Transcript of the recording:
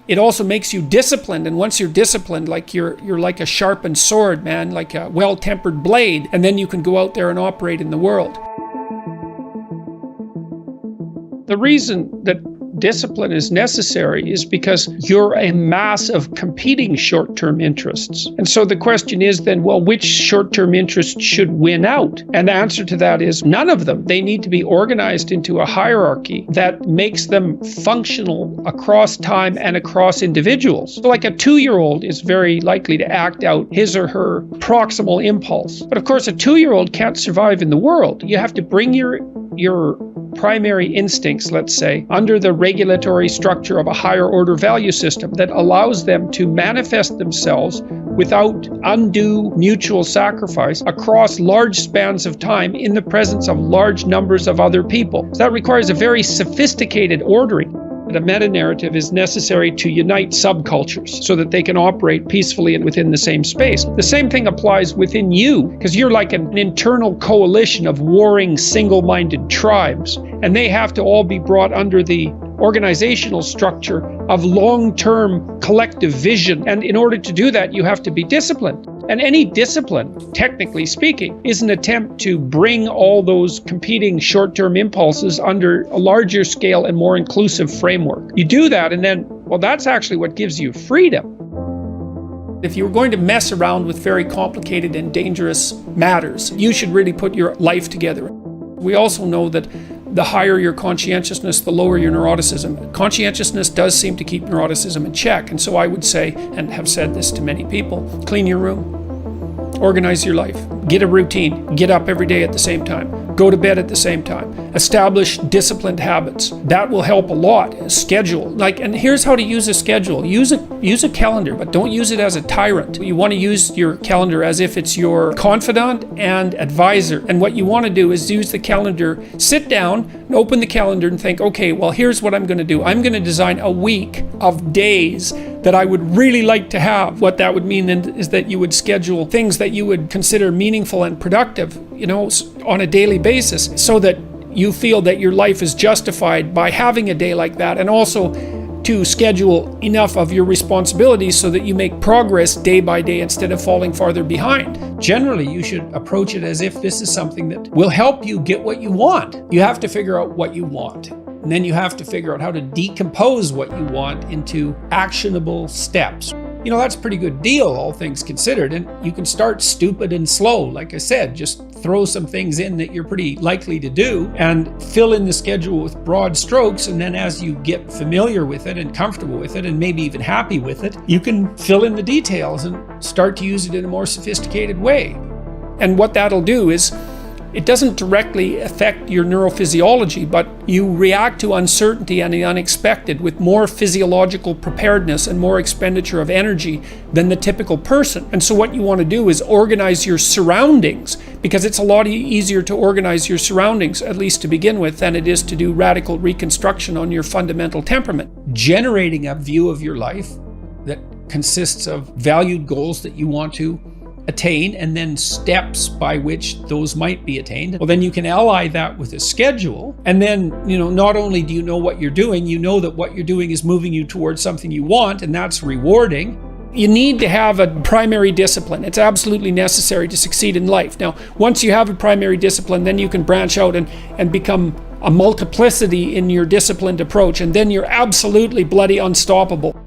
it also makes you disciplined. And once you're disciplined, like you're like a sharpened sword, man, like a well-tempered blade. And then you can go out there and operate in the world. The reason that discipline is necessary is because you're a mass of competing short-term interests. And so the question is then, well, which short-term interests should win out? And the answer to that is none of them. They need to be organized into a hierarchy that makes them functional across time and across individuals. So like a 2-year-old is very likely to act out his or her proximal impulse. But of course, a 2-year-old can't survive in the world. You have to bring your primary instincts, let's say, under the regulatory structure of a higher order value system that allows them to manifest themselves without undue mutual sacrifice across large spans of time in the presence of large numbers of other people. So that requires a very sophisticated ordering. A meta-narrative is necessary to unite subcultures so that they can operate peacefully and within the same space. The same thing applies within you, because you're like an internal coalition of warring single-minded tribes, and they have to all be brought under the organizational structure of long-term collective vision. And in order to do that, you have to be disciplined. And any discipline, technically speaking, is an attempt to bring all those competing short-term impulses under a larger scale and more inclusive framework. You do that, and then, well, that's actually what gives you freedom. If you're going to mess around with very complicated and dangerous matters, you should really put your life together. We also know that the higher your conscientiousness, the lower your neuroticism. Conscientiousness does seem to keep neuroticism in check. And so I would say, and have said this to many people, clean your room, organize your life, get a routine, get up every day at the same time, go to bed at the same time, establish disciplined habits. That will help a lot. Schedule, and here's how to use a schedule. Use a calendar, but don't use it as a tyrant. You want to use your calendar as if it's your confidant and advisor. And what you want to do is use the calendar, sit down and open the calendar and think, okay, well, here's what I'm going to do. I'm going to design a week of days that I would really like to have. What that would mean then is that you would schedule things that you would consider meaningful and productive, on a daily basis, so that you feel that your life is justified by having a day like that, and also to schedule enough of your responsibilities so that you make progress day by day instead of falling farther behind. Generally, you should approach it as if this is something that will help you get what you want. You have to figure out what you want. And then you have to figure out how to decompose what you want into actionable steps. That's a pretty good deal, all things considered. And you can start stupid and slow. Like I said, just throw some things in that you're pretty likely to do and fill in the schedule with broad strokes. And then as you get familiar with it and comfortable with it and maybe even happy with it, you can fill in the details and start to use it in a more sophisticated way. And what that'll do is, it doesn't directly affect your neurophysiology, but you react to uncertainty and the unexpected with more physiological preparedness and more expenditure of energy than the typical person. And so what you want to do is organize your surroundings, because it's a lot easier to organize your surroundings, at least to begin with, than it is to do radical reconstruction on your fundamental temperament. Generating a view of your life that consists of valued goals that you want to attain, and then steps by which those might be attained. Well, then you can ally that with a schedule, and then not only do you know what you're doing, you know that what you're doing is moving you towards something you want, and that's rewarding. You need to have a primary discipline. It's absolutely necessary to succeed in life. Now, once you have a primary discipline, then you can branch out and become a multiplicity in your disciplined approach, and then you're absolutely bloody unstoppable.